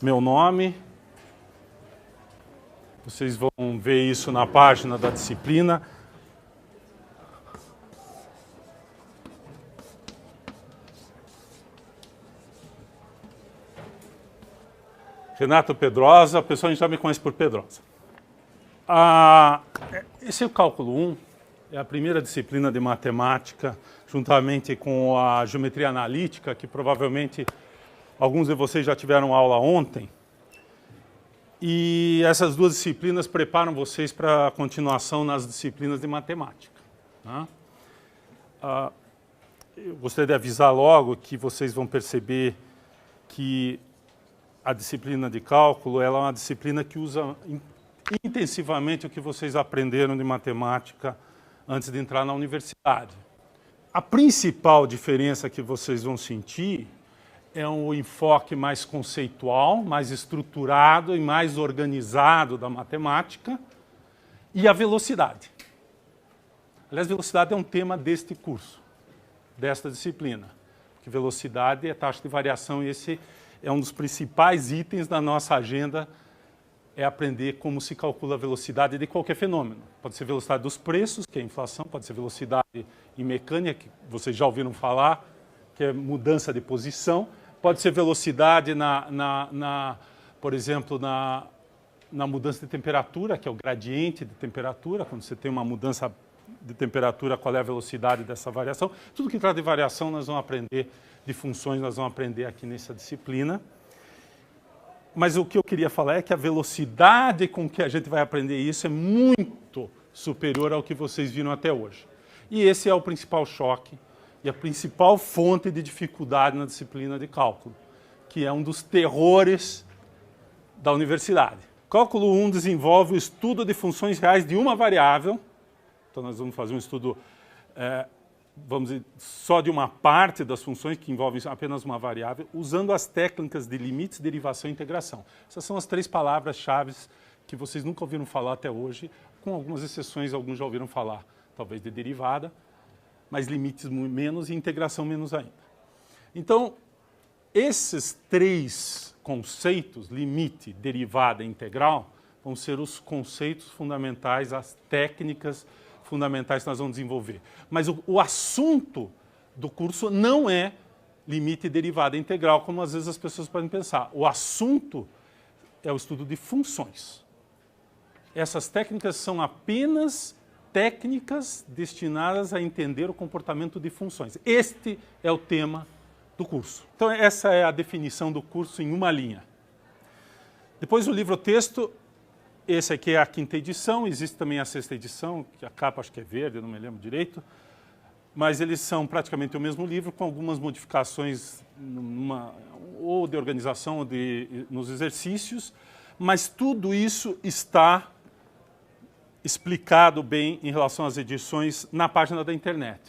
meu nome. Vocês vão ver isso na página da disciplina. Renato Pedrosa, o pessoal já me conhece por Pedrosa. Esse é o cálculo 1, é a primeira disciplina de matemática, juntamente com a geometria analítica, que provavelmente alguns de vocês já tiveram aula ontem. E essas duas disciplinas preparam vocês para a continuação nas disciplinas de matemática. Eu gostaria de avisar logo que vocês vão perceber que a disciplina de cálculo ela é uma disciplina que usa intensivamente o que vocês aprenderam de matemática antes de entrar na universidade. A principal diferença que vocês vão sentir é um enfoque mais conceitual, mais estruturado e mais organizado da matemática e a velocidade. Aliás, velocidade é um tema deste curso, desta disciplina, porque velocidade é taxa de variação e esse é um dos principais itens da nossa agenda, é aprender como se calcula a velocidade de qualquer fenômeno. Pode ser velocidade dos preços, que é a inflação, pode ser velocidade em mecânica, que vocês já ouviram falar, que é mudança de posição, pode ser velocidade, por exemplo, na mudança de temperatura, que é o gradiente de temperatura, quando você tem uma mudança de temperatura, qual é a velocidade dessa variação. Tudo que trata de variação nós vamos aprender, de funções nós vamos aprender aqui nessa disciplina. Mas o que eu queria falar é que a velocidade com que a gente vai aprender isso é muito superior ao que vocês viram até hoje. E esse é o principal choque e a principal fonte de dificuldade na disciplina de cálculo, que é um dos terrores da universidade. Cálculo 1 desenvolve o estudo de funções reais de uma variável. Então nós vamos fazer um estudo, vamos dizer, só de uma parte das funções que envolvem apenas uma variável, usando as técnicas de limites, derivação e integração. Essas são as três palavras-chave que vocês nunca ouviram falar até hoje, com algumas exceções, alguns já ouviram falar, talvez de derivada, mas limites menos e integração menos ainda. Então, esses três conceitos, limite, derivada e integral, vão ser os conceitos fundamentais, as técnicas fundamentais que nós vamos desenvolver. Mas o assunto do curso não é limite, derivada e integral, como às vezes as pessoas podem pensar. O assunto é o estudo de funções. Essas técnicas são apenas técnicas destinadas a entender o comportamento de funções. Este é o tema do curso. Então essa é a definição do curso em uma linha. Depois o livro-texto. Esse aqui é a 5ª edição, existe também a 6ª edição, que a capa acho que é verde, não me lembro direito, mas eles são praticamente o mesmo livro, com algumas modificações ou de organização ou nos exercícios, mas tudo isso está explicado bem em relação às edições na página da internet.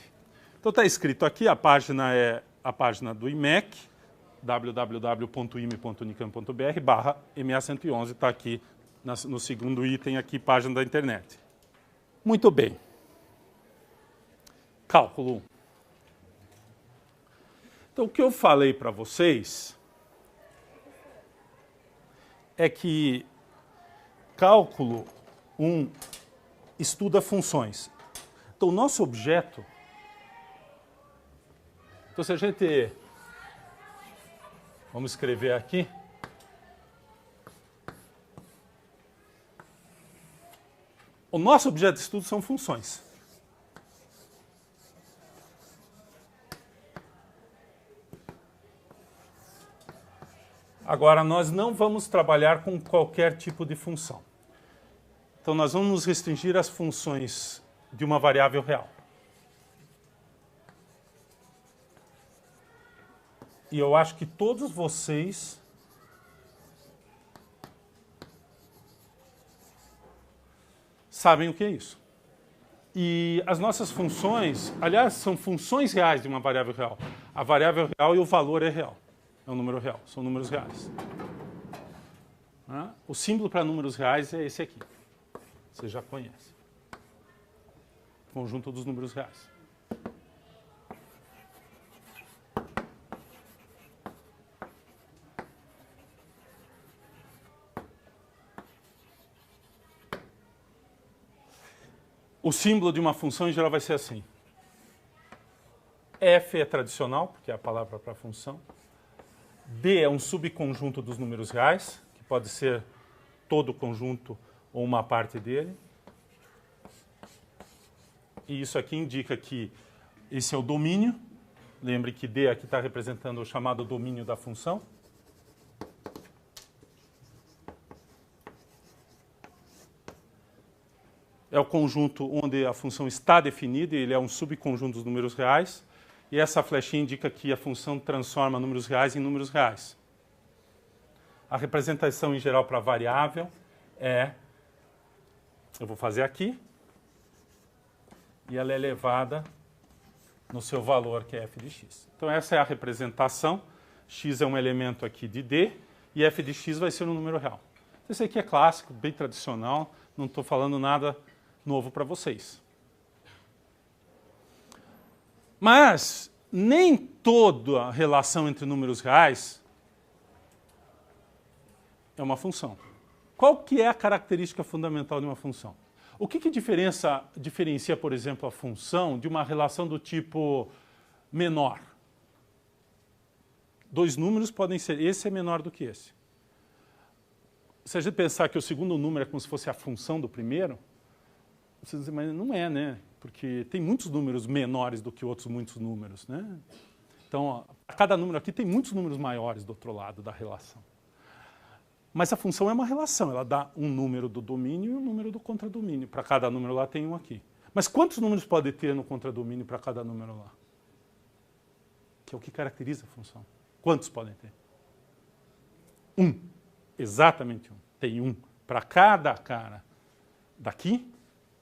Então está escrito aqui, a página é a página do IMEC, www.ime.unicamp.br/MA111, está aqui no segundo item aqui, página da internet. Muito bem. Cálculo 1. Então, o que eu falei para vocês é que cálculo 1 estuda funções. Então, o nosso objeto... Então, se a gente... Vamos escrever aqui. O nosso objeto de estudo são funções. Agora, nós não vamos trabalhar com qualquer tipo de função. Então, nós vamos nos restringir às funções de uma variável real. E eu acho que todos vocês sabem o que é isso. E as nossas funções, aliás, são funções reais de uma variável real. A variável real e o valor é real. É um número real, são números reais. O símbolo para números reais é esse aqui. Você já conhece. Conjunto dos números reais. O símbolo de uma função, em geral, vai ser assim. F é tradicional, porque é a palavra para função. D é um subconjunto dos números reais, que pode ser todo o conjunto ou uma parte dele. E isso aqui indica que esse é o domínio. Lembre que D aqui está representando o chamado domínio da função. É o conjunto onde a função está definida, e ele é um subconjunto dos números reais. E essa flechinha indica que a função transforma números reais em números reais. A representação em geral para variável é... Eu vou fazer aqui. E ela é elevada no seu valor, que é f de x. Então essa é a representação. X é um elemento aqui de D, e f de x vai ser um número real. Esse aqui é clássico, bem tradicional, não estou falando nada novo para vocês. Mas nem toda a relação entre números reais é uma função. Qual que é a característica fundamental de uma função? O que diferencia, por exemplo, a função de uma relação do tipo menor? Dois números podem ser, esse é menor do que esse. Se a gente pensar que o segundo número é como se fosse a função do primeiro, você diz, mas não é, né? Porque tem muitos números menores do que outros muitos números, né? Então, a cada número aqui tem muitos números maiores do outro lado da relação. Mas a função é uma relação, ela dá um número do domínio e um número do contradomínio. Para cada número lá tem um aqui. Mas quantos números pode ter no contradomínio para cada número lá? Que é o que caracteriza a função. Quantos podem ter? Um. Exatamente um. Tem um. Para cada cara daqui,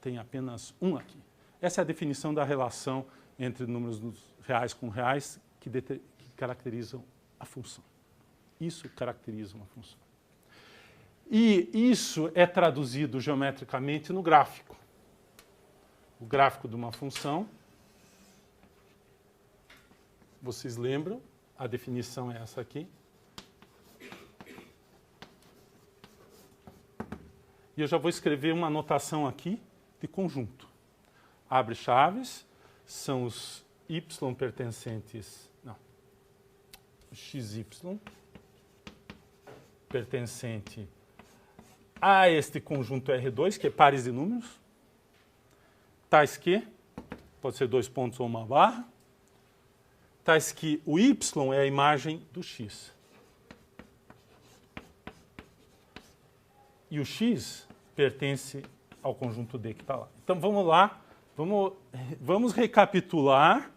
tem apenas um aqui. Essa é a definição da relação entre números reais com reais que caracterizam a função. Isso caracteriza uma função. E isso é traduzido geometricamente no gráfico. O gráfico de uma função, vocês lembram? A definição é essa aqui. E eu já vou escrever uma notação aqui de conjunto. Abre chaves, são os y pertencentes, não, o xy pertencente a este conjunto R2, que é pares de números, tais que, pode ser 2 pontos ou uma barra, tais que o y é a imagem do x. E o x pertence ao conjunto D que está lá. Então vamos lá, vamos recapitular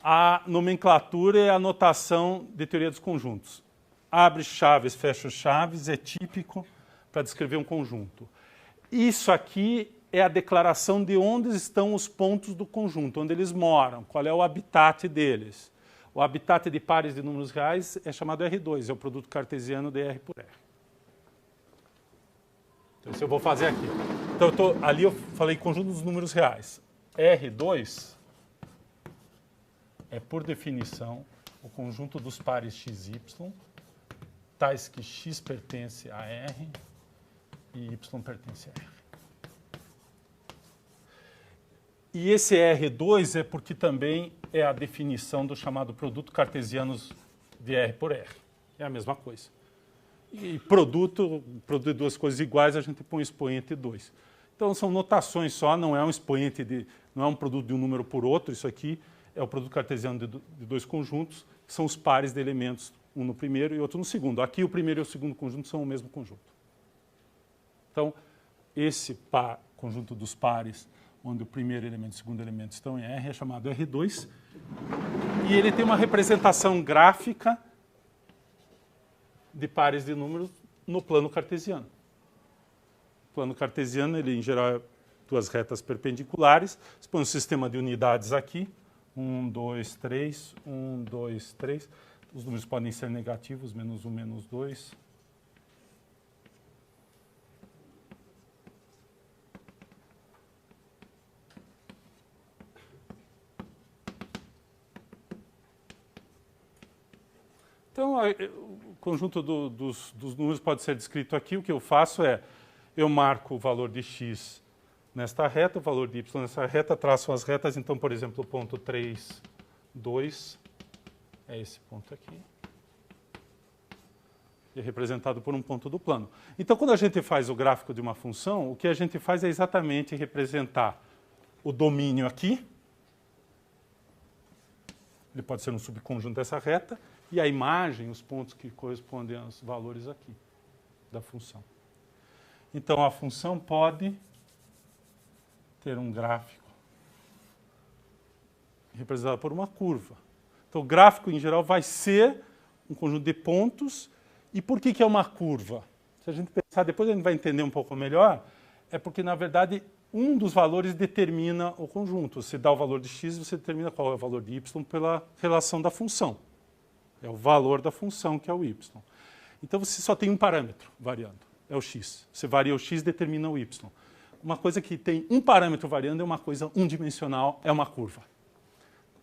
a nomenclatura e a notação de teoria dos conjuntos. Abre chaves, fecha chaves, é típico para descrever um conjunto. Isso aqui é a declaração de onde estão os pontos do conjunto, onde eles moram, qual é o habitat deles. O habitat de pares de números reais é chamado R2, é o produto cartesiano de R por R. Então, isso eu vou fazer aqui. Então, ali eu falei conjunto dos números reais. R2 é, por definição, o conjunto dos pares XY, tais que X pertence a R e Y pertence a R. E esse R2 é porque também é a definição do chamado produto cartesiano de R por R. É a mesma coisa. E produto de duas coisas iguais, a gente põe expoente 2. Então são notações só, não é um expoente, não é um produto de um número por outro. Isso aqui é o produto cartesiano de dois conjuntos, que são os pares de elementos, um no primeiro e outro no segundo. Aqui o primeiro e o segundo conjunto são o mesmo conjunto. Então, esse conjunto dos pares, onde o primeiro elemento e o segundo elemento estão em R, é chamado R2. E ele tem uma representação gráfica de pares de números no plano cartesiano. O plano cartesiano, ele em geral é duas retas perpendiculares. Você põe um sistema de unidades aqui. 1, 2, 3, 1, 2, 3. Os números podem ser negativos, menos 1, menos 2. Então, o conjunto dos números pode ser descrito aqui. O que eu faço é, eu marco o valor de x nesta reta, o valor de y nessa reta, traçam as retas. Então, por exemplo, o ponto 3, 2 é esse ponto aqui. E é representado por um ponto do plano. Então, quando a gente faz o gráfico de uma função, o que a gente faz é exatamente representar o domínio aqui. Ele pode ser um subconjunto dessa reta. E a imagem, os pontos que correspondem aos valores aqui da função. Então, a função pode ter um gráfico representado por uma curva. Então, o gráfico, em geral, vai ser um conjunto de pontos. E por que é uma curva? Se a gente pensar, depois a gente vai entender um pouco melhor, é porque, na verdade, um dos valores determina o conjunto. Você dá o valor de x, você determina qual é o valor de y pela relação da função. É o valor da função, que é o y. Então, você só tem um parâmetro variando, é o x. Você varia o x, determina o y. Uma coisa que tem um parâmetro variando é uma coisa unidimensional, é uma curva.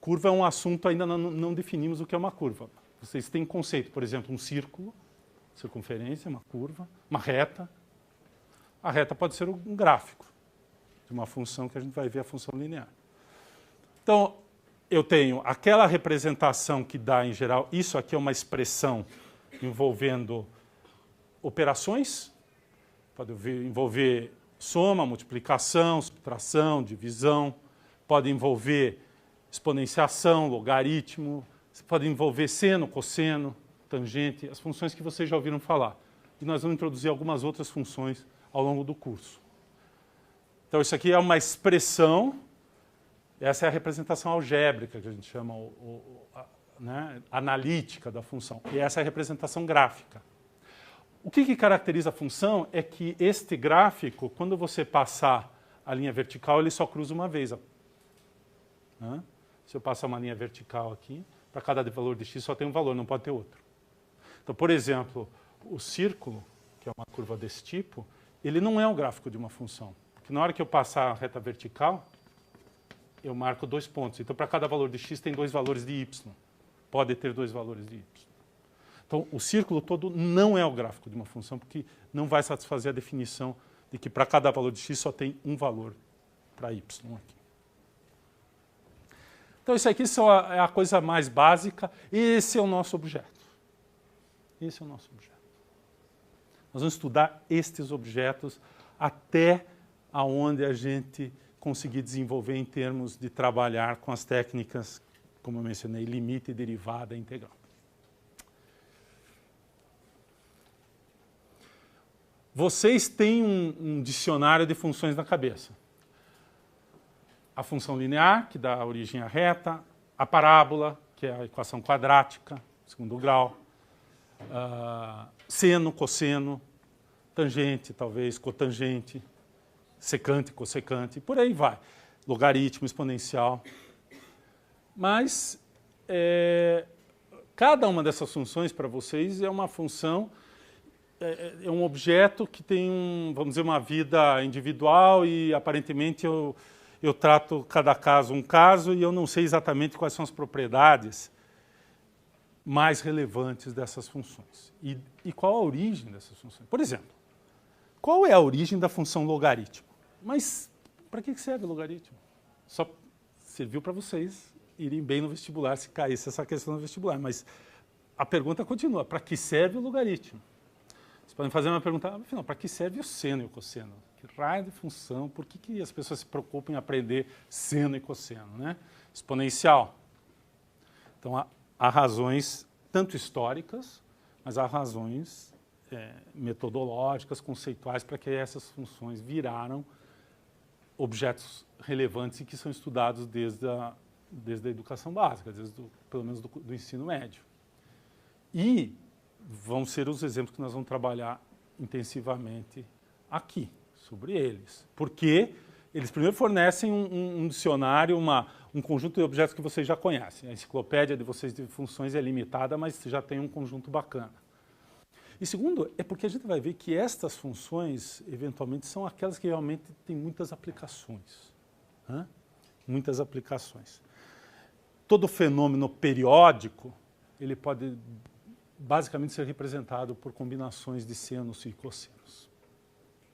Curva é um assunto, ainda não definimos o que é uma curva. Vocês têm conceito, por exemplo, um círculo, circunferência, uma curva, uma reta. A reta pode ser um gráfico de uma função que a gente vai ver, a função linear. Então, eu tenho aquela representação que dá, em geral, isso aqui é uma expressão envolvendo operações, pode envolver soma, multiplicação, subtração, divisão, pode envolver exponenciação, logaritmo, pode envolver seno, cosseno, tangente, as funções que vocês já ouviram falar. E nós vamos introduzir algumas outras funções ao longo do curso. Então, isso aqui é uma expressão, essa é a representação algébrica, que a gente chama né, analítica da função. E essa é a representação gráfica. O que caracteriza a função é que este gráfico, quando você passar a linha vertical, ele só cruza uma vez. Né? Se eu passar uma linha vertical aqui, para cada valor de x só tem um valor, não pode ter outro. Então, por exemplo, o círculo, que é uma curva desse tipo, ele não é um gráfico de uma função. Porque na hora que eu passar a reta vertical, eu marco 2 pontos. Então, para cada valor de x tem 2 valores de y. Pode ter 2 valores de y. Então, o círculo todo não é o gráfico de uma função, porque não vai satisfazer a definição de que para cada valor de x só tem um valor para y aqui. Então, isso aqui é a coisa mais básica. Esse é o nosso objeto. Esse é o nosso objeto. Nós vamos estudar estes objetos até aonde a gente conseguir desenvolver em termos de trabalhar com as técnicas, como eu mencionei, limite, derivada e integral. Vocês têm um dicionário de funções na cabeça. A função linear, que dá origem à reta, a parábola, que é a equação quadrática, segundo grau, seno, cosseno, tangente, talvez, cotangente, secante, cossecante, por aí vai. Logaritmo, exponencial. Mas cada uma dessas funções para vocês é uma função, é um objeto que tem, vamos dizer, uma vida individual e aparentemente eu trato cada caso um caso e eu não sei exatamente quais são as propriedades mais relevantes dessas funções. E qual a origem dessas funções? Por exemplo, qual é a origem da função logaritmo? Mas para que serve o logaritmo? Só serviu para vocês irem bem no vestibular, se caísse essa questão no vestibular. Mas a pergunta continua, para que serve o logaritmo? Vocês podem fazer uma pergunta, afinal, para que serve o seno e o cosseno? Que raio de função? Por que as pessoas se preocupam em aprender seno e cosseno? Né? Exponencial. Então, há razões tanto históricas, mas há razões metodológicas, conceituais, para que essas funções viraram objetos relevantes e que são estudados desde a educação básica, pelo menos do ensino médio. E vão ser os exemplos que nós vamos trabalhar intensivamente aqui, sobre eles. Porque eles primeiro fornecem um dicionário, um conjunto de objetos que vocês já conhecem. A enciclopédia de vocês de funções é limitada, mas já tem um conjunto bacana. E segundo, é porque a gente vai ver que estas funções, eventualmente, são aquelas que realmente têm muitas aplicações. Né? Muitas aplicações. Todo fenômeno periódico, ele pode basicamente ser representado por combinações de senos e cossenos.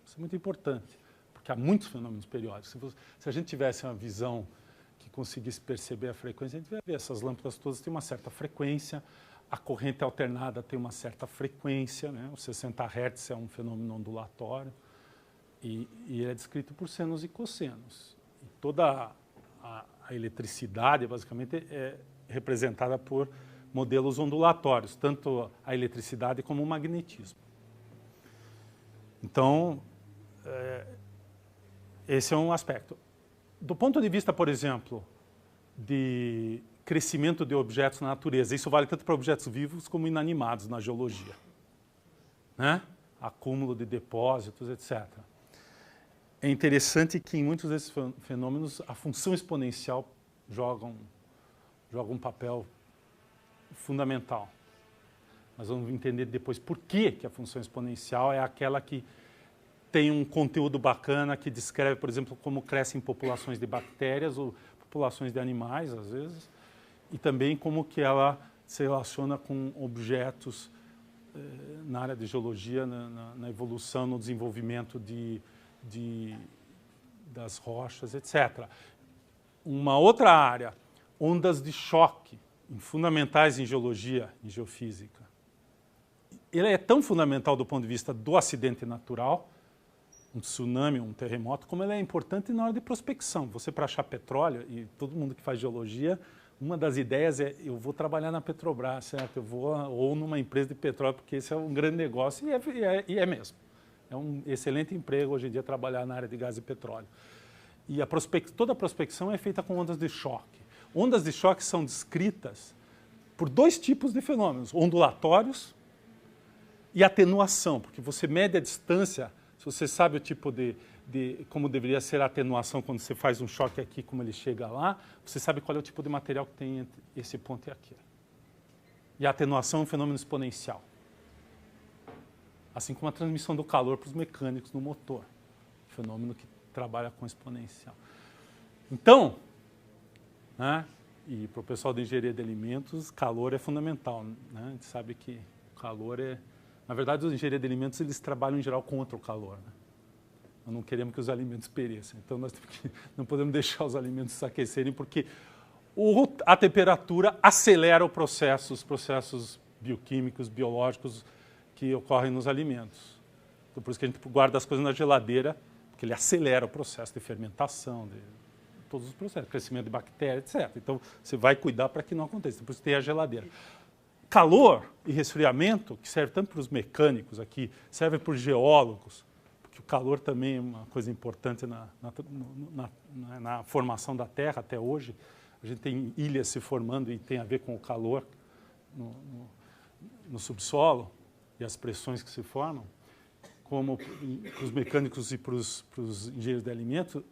Isso é muito importante, porque que há muitos fenômenos periódicos. Se a gente tivesse uma visão que conseguisse perceber a frequência, a gente vai ver essas lâmpadas todas têm uma certa frequência, a corrente alternada tem uma certa frequência, né? Os 60 Hz é um fenômeno ondulatório e ele é descrito por senos e cossenos. E toda a eletricidade, basicamente, é representada por modelos ondulatórios, tanto a eletricidade como o magnetismo. Então, esse é um aspecto. Do ponto de vista, por exemplo, de crescimento de objetos na natureza, isso vale tanto para objetos vivos como inanimados na geologia, né? Acúmulo de depósitos, etc. É interessante que em muitos desses fenômenos a função exponencial joga um papel fundamental. Nós vamos entender depois por que a função exponencial é aquela que tem um conteúdo bacana, que descreve, por exemplo, como crescem populações de bactérias ou populações de animais, às vezes, e também como que ela se relaciona com objetos na área de geologia, na evolução, no desenvolvimento das rochas, etc. Uma outra área, ondas de choque, fundamentais em geologia, em geofísica. Ele é tão fundamental do ponto de vista do acidente natural, um tsunami, um terremoto, como ele é importante na hora de prospecção. Você, para achar petróleo, e todo mundo que faz geologia, uma das ideias é, eu vou trabalhar na Petrobras, certo? Eu vou, ou numa empresa de petróleo, porque esse é um grande negócio, e é mesmo. É um excelente emprego hoje em dia trabalhar na área de gás e petróleo. E toda a prospecção é feita com ondas de choque. Ondas de choque são descritas por dois tipos de fenômenos, ondulatórios e atenuação, porque você mede a distância, se você sabe o tipo de como deveria ser a atenuação quando você faz um choque aqui, como ele chega lá, você sabe qual é o tipo de material que tem entre esse ponto e aquele. E a atenuação é um fenômeno exponencial. Assim como a transmissão do calor para os mecânicos no motor, fenômeno que trabalha com exponencial. Então, né, e para o pessoal da engenharia de alimentos, calor é fundamental. Né? A gente sabe que o calor é... Na verdade, os engenheiros de alimentos eles trabalham em geral contra o calor. Né? Nós não queremos que os alimentos pereçam. Então, não podemos deixar os alimentos se aquecerem, porque a temperatura acelera os processos bioquímicos, biológicos que ocorrem nos alimentos. Então, por isso que a gente guarda as coisas na geladeira, porque ele acelera o processo de fermentação, de todos os processos, crescimento de bactérias, etc. Então, você vai cuidar para que não aconteça. Por isso tem a geladeira. Calor e resfriamento, que serve tanto para os mecânicos aqui, serve para os geólogos, porque o calor também é uma coisa importante na formação da Terra até hoje. A gente tem ilhas se formando e tem a ver com o calor no subsolo e as pressões que se formam. Como para os mecânicos e para os engenheiros de alimentos,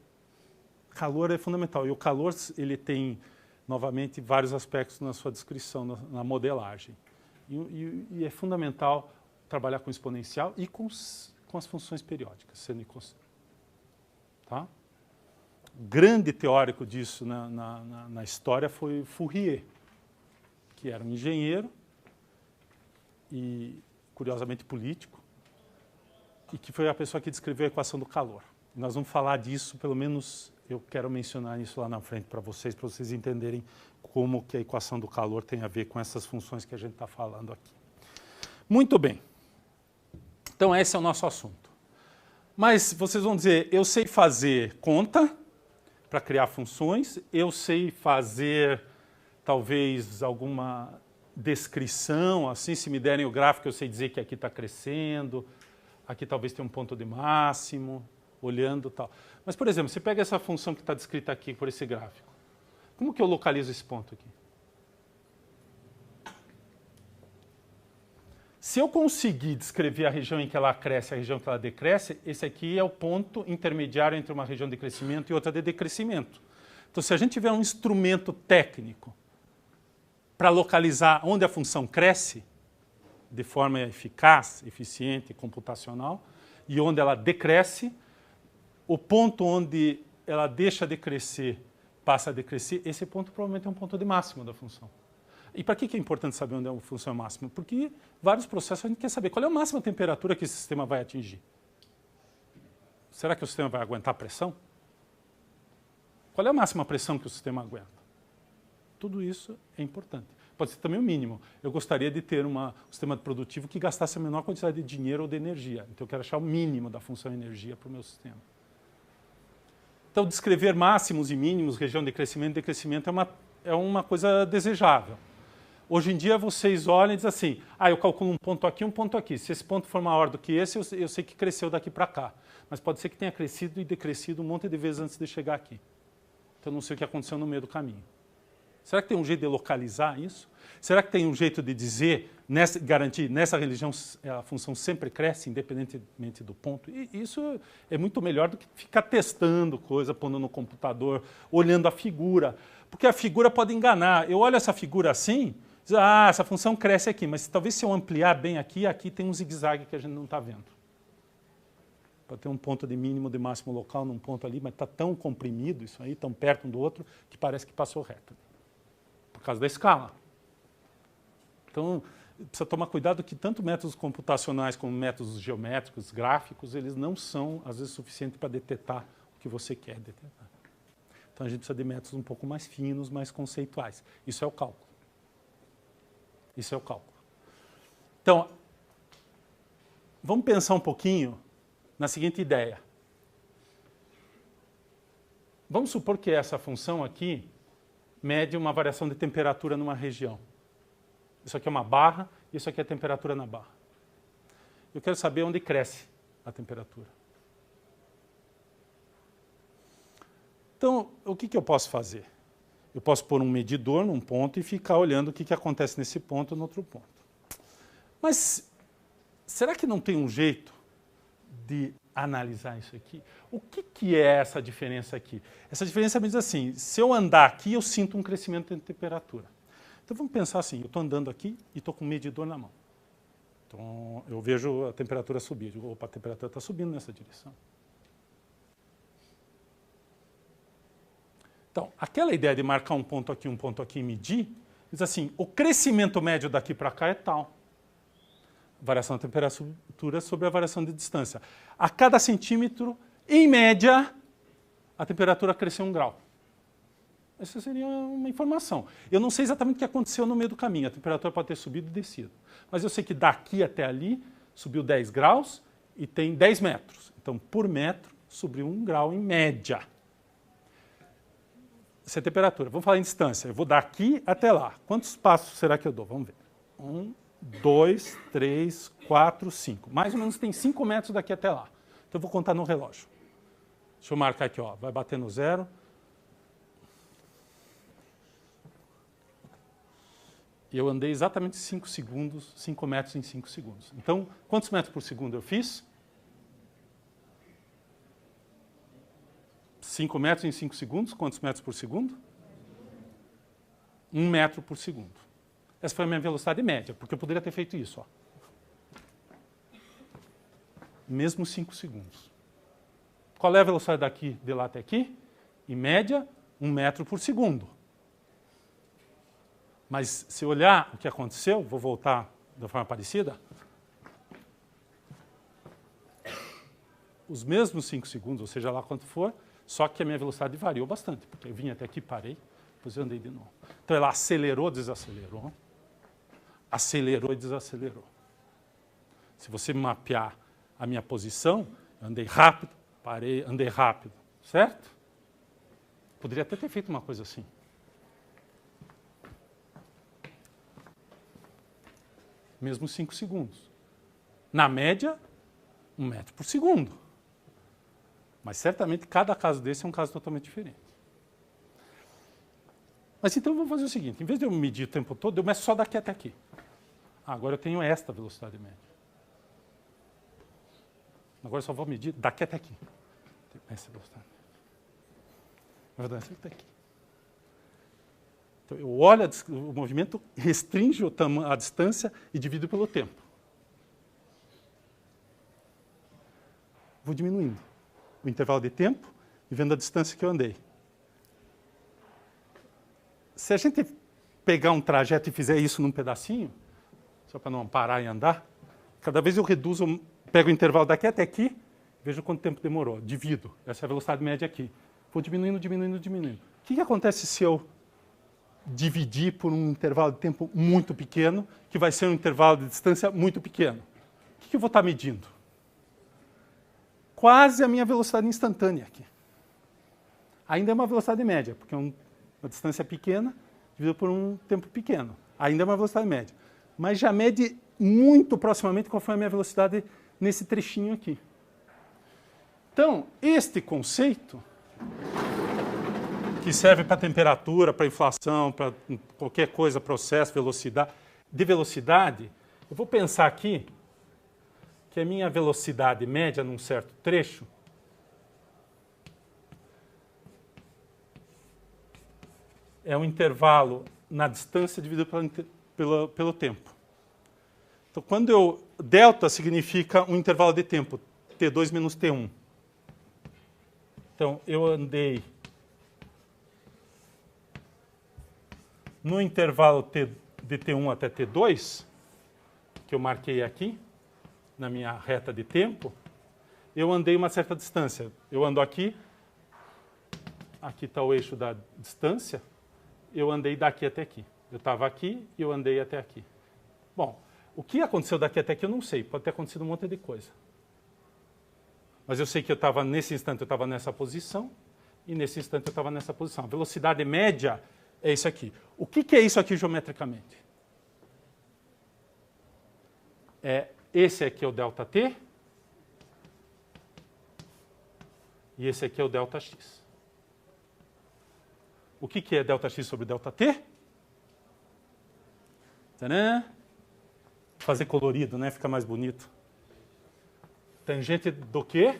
calor é fundamental. E o calor ele tem, novamente, vários aspectos na sua descrição, na modelagem. E é fundamental trabalhar com exponencial e com as funções periódicas, seno e cosseno. Tá? O grande teórico disso na história foi Fourier, que era um engenheiro e, curiosamente, político, e que foi a pessoa que descreveu a equação do calor. E nós vamos falar disso, pelo menos eu quero mencionar isso lá na frente para vocês entenderem como que a equação do calor tem a ver com essas funções que a gente está falando aqui. Muito bem. Então, esse é o nosso assunto. Mas vocês vão dizer, eu sei fazer conta para criar funções, eu sei fazer, talvez, alguma descrição, assim, se me derem o gráfico, eu sei dizer que aqui está crescendo, aqui talvez tenha um ponto de máximo, olhando e tal. Mas, por exemplo, você pega essa função que está descrita aqui por esse gráfico. Como que eu localizo esse ponto aqui? Se eu conseguir descrever a região em que ela cresce e a região em que ela decresce, esse aqui é o ponto intermediário entre uma região de crescimento e outra de decrescimento. Então, se a gente tiver um instrumento técnico para localizar onde a função cresce, de forma eficaz, eficiente, computacional, e onde ela decresce, o ponto onde ela deixa de crescer, passa a decrescer, esse ponto provavelmente é um ponto de máximo da função. E para que é importante saber onde a função é máxima? Porque vários processos a gente quer saber qual é a máxima temperatura que esse sistema vai atingir. será que o sistema vai aguentar a pressão? Qual é a máxima pressão que o sistema aguenta? Tudo isso é importante. Pode ser também o mínimo. Eu gostaria de ter um sistema produtivo que gastasse a menor quantidade de dinheiro ou de energia. Então eu quero achar o mínimo da função energia para o meu sistema. Então descrever máximos e mínimos, região de crescimento e decrescimento é uma coisa desejável. Hoje em dia vocês olham e dizem assim, eu calculo um ponto aqui, um ponto aqui. Se esse ponto for maior do que esse, eu sei que cresceu daqui para cá. Mas pode ser que tenha crescido e decrescido um monte de vezes antes de chegar aqui. Então eu não sei o que aconteceu no meio do caminho. Será que tem um jeito de localizar isso? Será que tem um jeito de dizer, garantir, nessa religião a função sempre cresce, independentemente do ponto? E isso é muito melhor do que ficar testando coisa, pondo no computador, olhando a figura. Porque a figura pode enganar. Eu olho essa figura assim, digo, essa função cresce aqui, mas talvez se eu ampliar bem aqui tem um zigue-zague que a gente não está vendo. Pode ter um ponto de mínimo, de máximo local num ponto ali, mas está tão comprimido isso aí, tão perto um do outro, que parece que passou reto. Por causa da escala. Então, precisa tomar cuidado que tanto métodos computacionais como métodos geométricos, gráficos, eles não são, às vezes, suficientes para detectar o que você quer detectar. Então, a gente precisa de métodos um pouco mais finos, mais conceituais. Isso é o cálculo. Isso é o cálculo. Então, vamos pensar um pouquinho na seguinte ideia. Vamos supor que essa função aqui mede uma variação de temperatura numa região. Isso aqui é uma barra, e isso aqui é a temperatura na barra. Eu quero saber onde cresce a temperatura. Então, o que eu posso fazer? Eu posso pôr um medidor num ponto e ficar olhando o que acontece nesse ponto ou no outro ponto. Mas será que não tem um jeito de analisar isso aqui? O que é essa diferença aqui? Essa diferença me diz assim, se eu andar aqui, eu sinto um crescimento de temperatura. Então vamos pensar assim, eu estou andando aqui e estou com um medidor na mão. Então eu vejo a temperatura subir, eu digo, opa, a temperatura está subindo nessa direção. Então, aquela ideia de marcar um ponto aqui e medir, diz assim, o crescimento médio daqui para cá é tal. Variação da temperatura sobre a variação de distância. A cada centímetro, em média, a temperatura cresceu 1 grau. Essa seria uma informação. Eu não sei exatamente o que aconteceu no meio do caminho. A temperatura pode ter subido e descido. Mas eu sei que daqui até ali subiu 10 graus e tem 10 metros. Então, por metro, subiu 1 grau em média. Essa é a temperatura. Vamos falar em distância. Eu vou daqui até lá. Quantos passos será que eu dou? Vamos ver. 1, 2, 3, 4, 5. Mais ou menos tem 5 metros daqui até lá. Então eu vou contar no relógio. Deixa eu marcar aqui, ó. Vai bater no 0. E eu andei exatamente 5 segundos, 5 metros em 5 segundos. Então, quantos metros por segundo eu fiz? 5 metros em 5 segundos. Quantos metros por segundo? 1 metro por segundo. Essa foi a minha velocidade média, porque eu poderia ter feito isso. Ó. Mesmo 5 segundos. Qual é a velocidade daqui, de lá até aqui? Em média, 1 metro por segundo. Mas se olhar o que aconteceu, vou voltar de forma parecida. Os mesmos 5 segundos, ou seja lá quanto for, só que a minha velocidade variou bastante, porque eu vim até aqui, parei, depois eu andei de novo. Então ela acelerou, desacelerou, acelerou e desacelerou. Se você mapear a minha posição, eu andei rápido, parei, andei rápido, certo? Poderia até ter feito uma coisa assim. Mesmo 5 segundos. Na média, 1 metro por segundo. Mas certamente cada caso desse é um caso totalmente diferente. Mas então eu vou fazer o seguinte, em vez de eu medir o tempo todo, eu meço só daqui até aqui. Agora eu tenho esta velocidade média. Agora eu só vou medir daqui até aqui. Essa velocidade. Na verdade, até aqui. Então, eu olho o movimento, restringe a distância e divido pelo tempo. Vou diminuindo o intervalo de tempo e vendo a distância que eu andei. Se a gente pegar um trajeto e fizer isso num pedacinho, só para não parar e andar, cada vez eu reduzo, pego o intervalo daqui até aqui, Veja quanto tempo demorou. Divido. Essa é a velocidade média aqui. Vou diminuindo, diminuindo, diminuindo. O que acontece se eu dividir por um intervalo de tempo muito pequeno, que vai ser um intervalo de distância muito pequeno? O que eu vou estar medindo? Quase a minha velocidade instantânea aqui. Ainda é uma velocidade média, porque é uma distância pequena dividida por um tempo pequeno. Ainda é uma velocidade média. Mas já mede muito proximamente qual foi a minha velocidade nesse trechinho aqui. Então, este conceito, que serve para temperatura, para inflação, para qualquer coisa, processo, velocidade, de velocidade, eu vou pensar aqui que a minha velocidade média num certo trecho é um intervalo na distância dividido pelo tempo. Então, quando eu... Delta significa um intervalo de tempo, T2 menos T1. Então, eu andei no intervalo de T1 até T2, que eu marquei aqui, na minha reta de tempo, eu andei uma certa distância. Eu ando aqui está o eixo da distância, eu andei daqui até aqui. Eu estava aqui e eu andei até aqui. Bom, o que aconteceu daqui até aqui eu não sei, pode ter acontecido um monte de coisa. Mas eu sei que eu estava, nesse instante, eu estava nessa posição, e nesse instante eu estava nessa posição. A velocidade média é isso aqui. O que é isso aqui geometricamente? Esse aqui é o ΔT, e esse aqui é o ΔX. O que é ΔX sobre ΔT? Tadã! Fazer colorido, né? Fica mais bonito. Tangente do quê?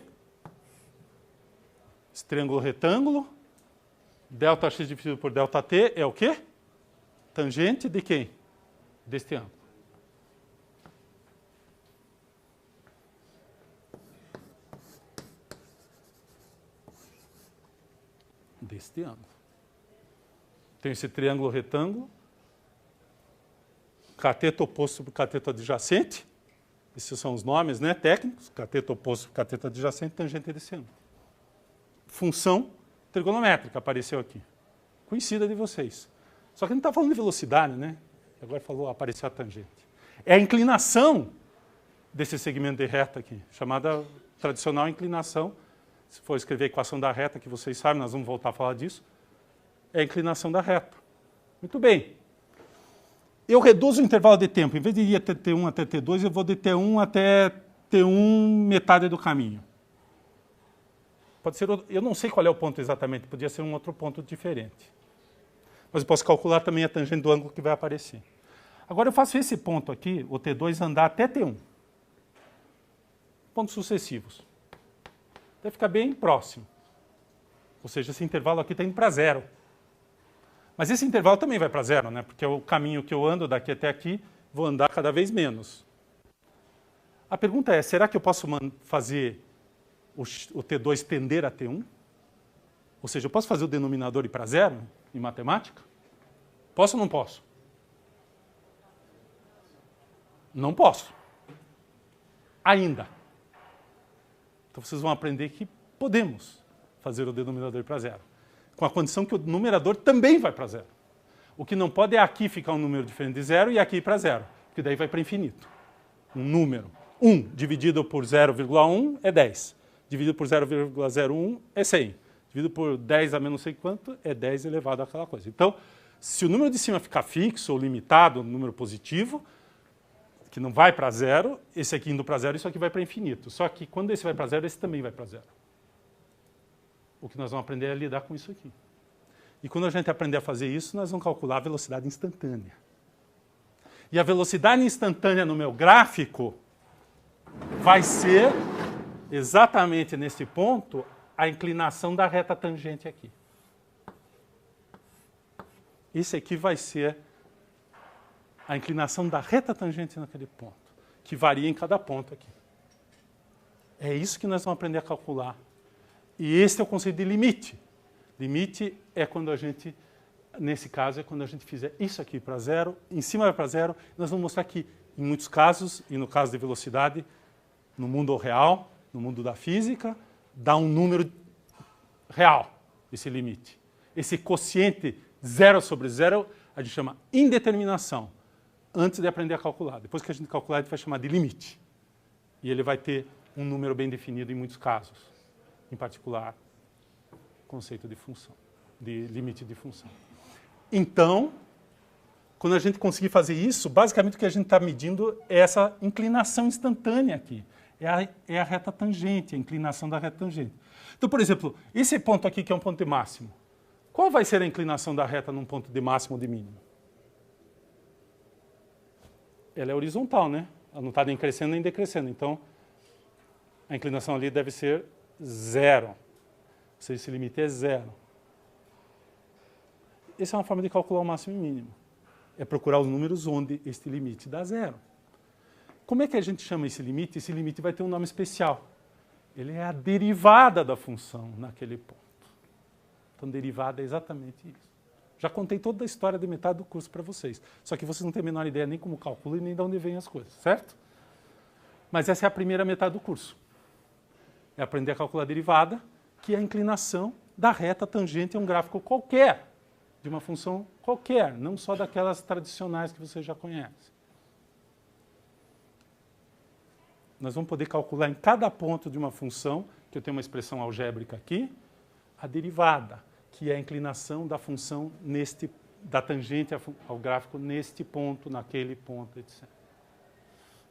Esse triângulo retângulo. ΔX dividido por ΔT é o quê? Tangente de quem? Deste ângulo. Deste ângulo. Tem esse triângulo retângulo. Cateto oposto sobre cateto adjacente. Esses são os nomes, né, técnicos. Cateto oposto sobre cateto adjacente, tangente desse ângulo. Função trigonométrica apareceu aqui. Conhecida de vocês. Só que não está falando de velocidade, né? Agora falou, apareceu a tangente. É a inclinação desse segmento de reta aqui, chamada tradicional inclinação. Se for escrever a equação da reta, que vocês sabem, nós vamos voltar a falar disso. É a inclinação da reta. Muito bem. Eu reduzo o intervalo de tempo. Em vez de ir até T1 até T2, eu vou de T1 até T1 metade do caminho. Pode ser, eu não sei qual é o ponto exatamente, podia ser um outro ponto diferente. Mas eu posso calcular também a tangente do ângulo que vai aparecer. Agora eu faço esse ponto aqui, o T2, andar até T1. Pontos sucessivos. Até ficar bem próximo. Ou seja, esse intervalo aqui está indo para zero. Mas esse intervalo também vai para zero, né? Porque é o caminho que eu ando daqui até aqui, vou andar cada vez menos. A pergunta é, será que eu posso fazer o T2 tender a T1? Ou seja, eu posso fazer o denominador ir para zero em matemática? Posso ou não posso? Não posso. Ainda. Então vocês vão aprender que podemos fazer o denominador ir para zero. Com a condição que o numerador também vai para zero. O que não pode é aqui ficar um número diferente de zero e aqui ir para zero, porque daí vai para infinito. Um número. 1 dividido por 0,1 é 10. Dividido por 0,01 é 100. Dividido por 10 a menos não sei quanto é 10 elevado àquela coisa. Então, se o número de cima ficar fixo ou limitado, um número positivo, que não vai para zero, esse aqui indo para zero, isso aqui vai para infinito. Só que quando esse vai para zero, esse também vai para zero. O que nós vamos aprender é lidar com isso aqui. E quando a gente aprender a fazer isso, nós vamos calcular a velocidade instantânea. E a velocidade instantânea no meu gráfico vai ser, exatamente nesse ponto, a inclinação da reta tangente aqui. Esse aqui vai ser a inclinação da reta tangente naquele ponto, que varia em cada ponto aqui. É isso que nós vamos aprender a calcular. E esse é o conceito de limite. Limite é quando a gente, nesse caso, é quando a gente fizer isso aqui para zero, em cima vai para zero. Nós vamos mostrar que, em muitos casos, e no caso de velocidade, no mundo real, no mundo da física, dá um número real, esse limite. Esse quociente 0 sobre 0, a gente chama indeterminação, antes de aprender a calcular. Depois que a gente calcular, a gente vai chamar de limite. E ele vai ter um número bem definido em muitos casos. Em particular, conceito de função, de limite de função. Então, quando a gente conseguir fazer isso, basicamente o que a gente está medindo é essa inclinação instantânea aqui. É a reta tangente, a inclinação da reta tangente. Então, por exemplo, esse ponto aqui que é um ponto de máximo, qual vai ser a inclinação da reta num ponto de máximo ou de mínimo? Ela é horizontal, né? Ela não está nem crescendo nem decrescendo. Então, a inclinação ali deve ser 0. Ou seja, esse limite é 0. Essa é uma forma de calcular o máximo e o mínimo. É procurar os números onde este limite dá 0. Como é que a gente chama esse limite? Esse limite vai ter um nome especial. Ele é a derivada da função naquele ponto. Então, derivada é exatamente isso. Já contei toda a história de metade do curso para vocês. Só que vocês não têm a menor ideia nem como calcula e nem de onde vêm as coisas, certo? Mas essa é a primeira metade do curso. É aprender a calcular a derivada, que é a inclinação da reta tangente a um gráfico qualquer, de uma função qualquer, não só daquelas tradicionais que vocês já conhecem. Nós vamos poder calcular em cada ponto de uma função, que eu tenho uma expressão algébrica aqui, a derivada, que é a inclinação da função da tangente ao gráfico neste ponto, naquele ponto, etc.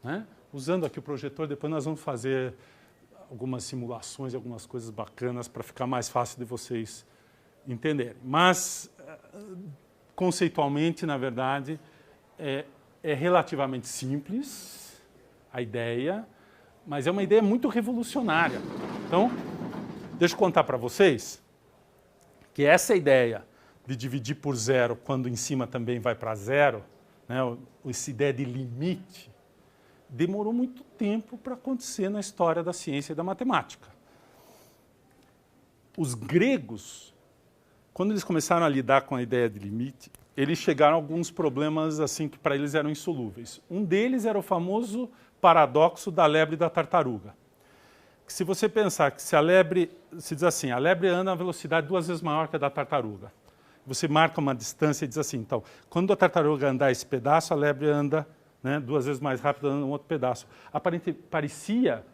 Né? Usando aqui o projetor, depois nós vamos fazer algumas simulações, algumas coisas bacanas para ficar mais fácil de vocês entenderem. Mas, conceitualmente, na verdade, é relativamente simples a ideia, mas é uma ideia muito revolucionária. Então, deixa eu contar para vocês que essa ideia de dividir por 0 quando em cima também vai para 0, né, essa ideia de limite, demorou muito tempo para acontecer na história da ciência e da matemática. Os gregos, quando eles começaram a lidar com a ideia de limite, eles chegaram a alguns problemas assim que para eles eram insolúveis. Um deles era o famoso paradoxo da lebre e da tartaruga. Que se você pensar que se a lebre, se diz assim, a lebre anda a uma velocidade 2 vezes maior que a da tartaruga. Você marca uma distância e diz assim, então, quando a tartaruga andar esse pedaço, a lebre anda, né, 2 vezes mais rápido andando um outro pedaço. Parecia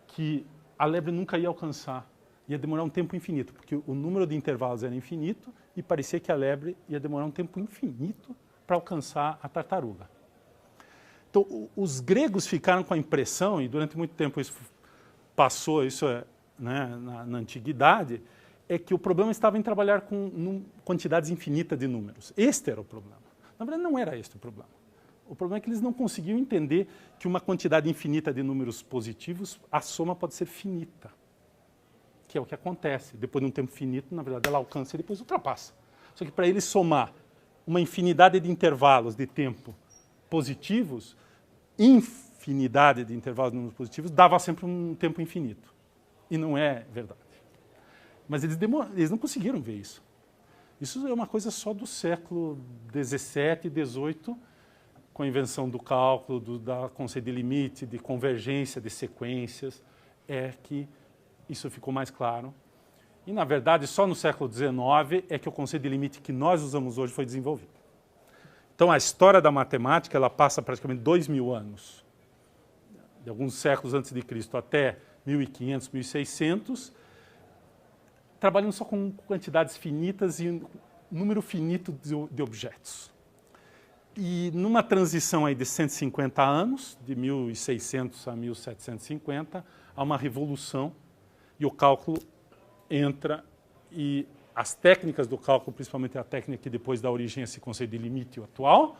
que a lebre nunca ia alcançar, ia demorar um tempo infinito, porque o número de intervalos era infinito e parecia que a lebre ia demorar um tempo infinito para alcançar a tartaruga. Então, os gregos ficaram com a impressão, e durante muito tempo isso passou, né, na antiguidade, é que o problema estava em trabalhar com quantidades infinitas de números. Este era o problema. Na verdade, não era este o problema. O problema é que eles não conseguiam entender que uma quantidade infinita de números positivos, a soma pode ser finita. Que é o que acontece. Depois de um tempo finito, na verdade, ela alcança e depois ultrapassa. Só que para eles somar uma infinidade de intervalos de tempo positivos, infinidade de intervalos de números positivos, dava sempre um tempo infinito. E não é verdade. Mas eles não conseguiram ver isso. Isso é uma coisa só do século XVII e XVIII, com a invenção do cálculo, da conceito de limite, de convergência de sequências, é que isso ficou mais claro. E, na verdade, só no século XIX é que o conceito de limite que nós usamos hoje foi desenvolvido. Então, a história da matemática ela passa praticamente 2.000 anos, de alguns séculos antes de Cristo até 1500, 1600, trabalhando só com quantidades finitas e número finito de objetos. E numa transição aí de 150 anos, de 1600 a 1750, há uma revolução e o cálculo entra e as técnicas do cálculo, principalmente a técnica que depois dá origem a esse conceito de limite atual,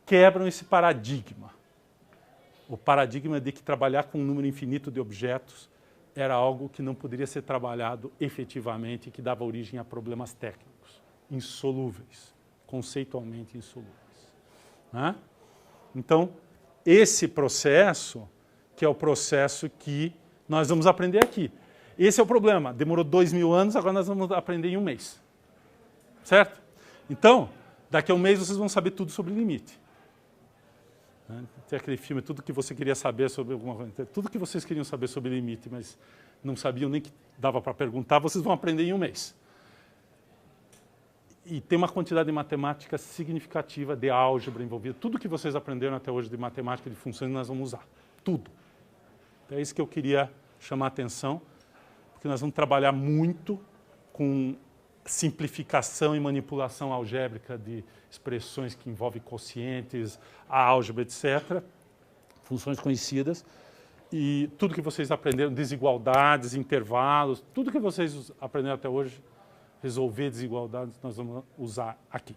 quebram esse paradigma. O paradigma de que trabalhar com um número infinito de objetos era algo que não poderia ser trabalhado efetivamente e que dava origem a problemas técnicos, insolúveis, conceitualmente insolúveis. Né? Então, esse processo, que é o processo que nós vamos aprender aqui. Esse é o problema. Demorou 2.000 anos, agora nós vamos aprender em um mês. Certo? Então, daqui a um mês vocês vão saber tudo sobre limite. Né? Tem aquele filme, tudo que você queria saber sobre alguma coisa, tudo que vocês queriam saber sobre limite, mas não sabiam nem que dava para perguntar, vocês vão aprender em um mês. E tem uma quantidade de matemática significativa, de álgebra envolvida. Tudo que vocês aprenderam até hoje de matemática de funções, nós vamos usar. Tudo. É isso que eu queria chamar a atenção, porque nós vamos trabalhar muito com simplificação e manipulação algébrica de expressões que envolvem quocientes, a álgebra, etc. Funções conhecidas. E tudo que vocês aprenderam, desigualdades, intervalos, tudo que vocês aprenderam até hoje, resolver desigualdades, nós vamos usar aqui.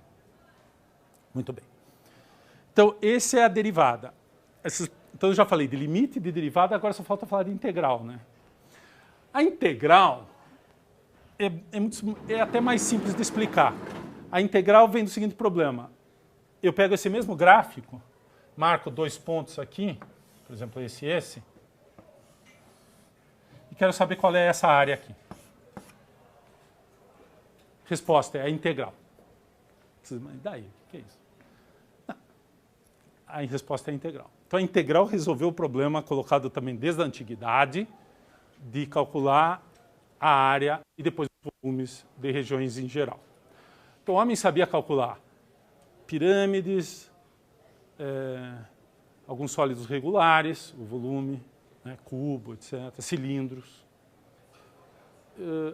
Muito bem. Então, essa é a derivada. Então, eu já falei de limite, de derivada, agora só falta falar de integral, né? A integral é até mais simples de explicar. A integral vem do seguinte problema. Eu pego esse mesmo gráfico, marco 2 pontos aqui, por exemplo, esse, e quero saber qual é essa área aqui. Resposta é a integral. E daí? O que é isso? Não. A resposta é a integral. Então, a integral resolveu o problema colocado também desde a antiguidade de calcular a área e depois os volumes de regiões em geral. Então, o homem sabia calcular pirâmides, alguns sólidos regulares, o volume, né, cubo, etc., cilindros.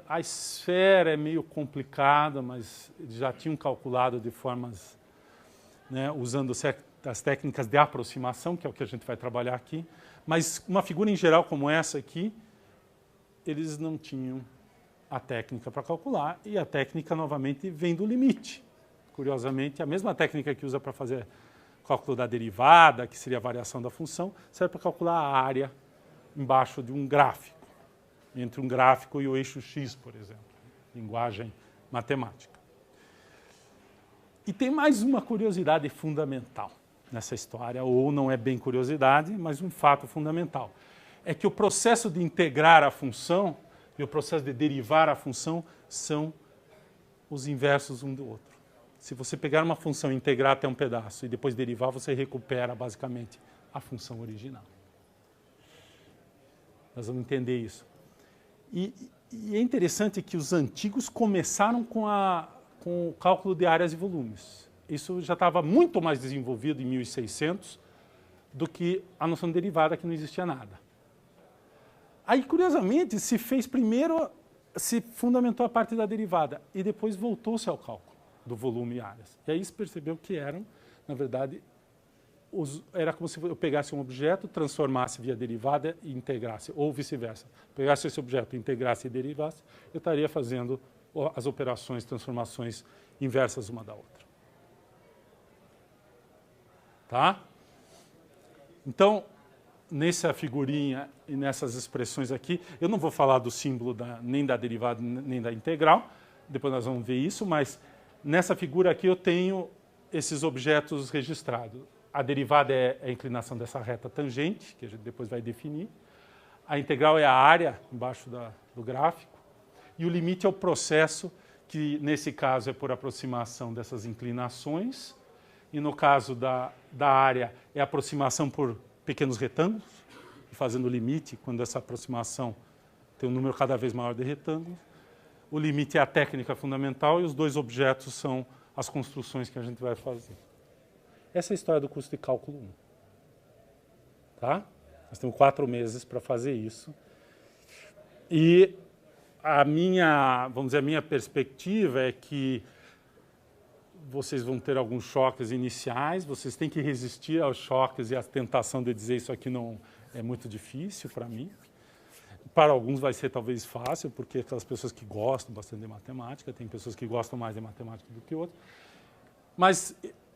A esfera é meio complicada, mas eles já tinham calculado de formas, né, usando certas técnicas de aproximação, que é o que a gente vai trabalhar aqui. Mas uma figura em geral como essa aqui, eles não tinham a técnica para calcular, e a técnica, novamente, vem do limite. Curiosamente, a mesma técnica que usa para fazer cálculo da derivada, que seria a variação da função, serve para calcular a área embaixo de um gráfico, entre um gráfico e o eixo x, por exemplo, linguagem matemática. E tem mais uma curiosidade fundamental nessa história, ou não é bem curiosidade, mas um fato fundamental. É que o processo de integrar a função e o processo de derivar a função são os inversos um do outro. Se você pegar uma função e integrar até um pedaço e depois derivar, você recupera basicamente a função original. Nós vamos entender isso. E é interessante que os antigos começaram com o cálculo de áreas e volumes. Isso já estava muito mais desenvolvido em 1600 do que a noção de derivada, que não existia nada. Aí, curiosamente, se fez primeiro, se fundamentou a parte da derivada e depois voltou-se ao cálculo do volume e áreas. E aí se percebeu que eram, na verdade, era como se eu pegasse um objeto, transformasse via derivada e integrasse, ou vice-versa. Pegasse esse objeto, integrasse e derivasse, eu estaria fazendo as operações, transformações inversas uma da outra. Tá? Então, nessa figurinha e nessas expressões aqui, eu não vou falar do símbolo nem da derivada nem da integral, depois nós vamos ver isso, mas nessa figura aqui eu tenho esses objetos registrados. A derivada é a inclinação dessa reta tangente, que a gente depois vai definir. A integral é a área embaixo do gráfico. E o limite é o processo, que nesse caso é por aproximação dessas inclinações. E no caso da área é a aproximação por pequenos retângulos, fazendo o limite, quando essa aproximação tem um número cada vez maior de retângulos. O limite é a técnica fundamental e os dois objetos são as construções que a gente vai fazer. Essa é a história do curso de cálculo 1. Tá? Nós temos 4 meses para fazer isso. E a minha perspectiva é que vocês vão ter alguns choques iniciais, vocês têm que resistir aos choques e à tentação de dizer isso aqui não é muito difícil para mim. Para alguns vai ser talvez fácil, porque aquelas pessoas que gostam bastante de matemática, tem pessoas que gostam mais de matemática do que outras. Mas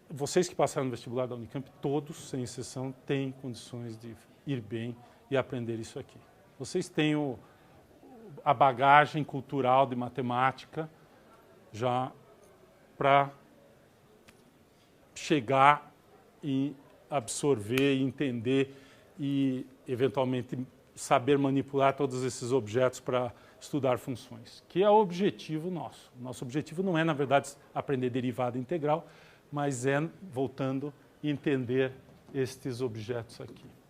vocês que passaram no vestibular da Unicamp, todos, sem exceção, têm condições de ir bem e aprender isso aqui. Vocês têm a bagagem cultural de matemática já para chegar e absorver, e entender e, eventualmente, saber manipular todos esses objetos para estudar funções, que é o objetivo nosso. Nosso objetivo não é, na verdade, aprender derivada integral, mas é, voltando, entender estes objetos aqui.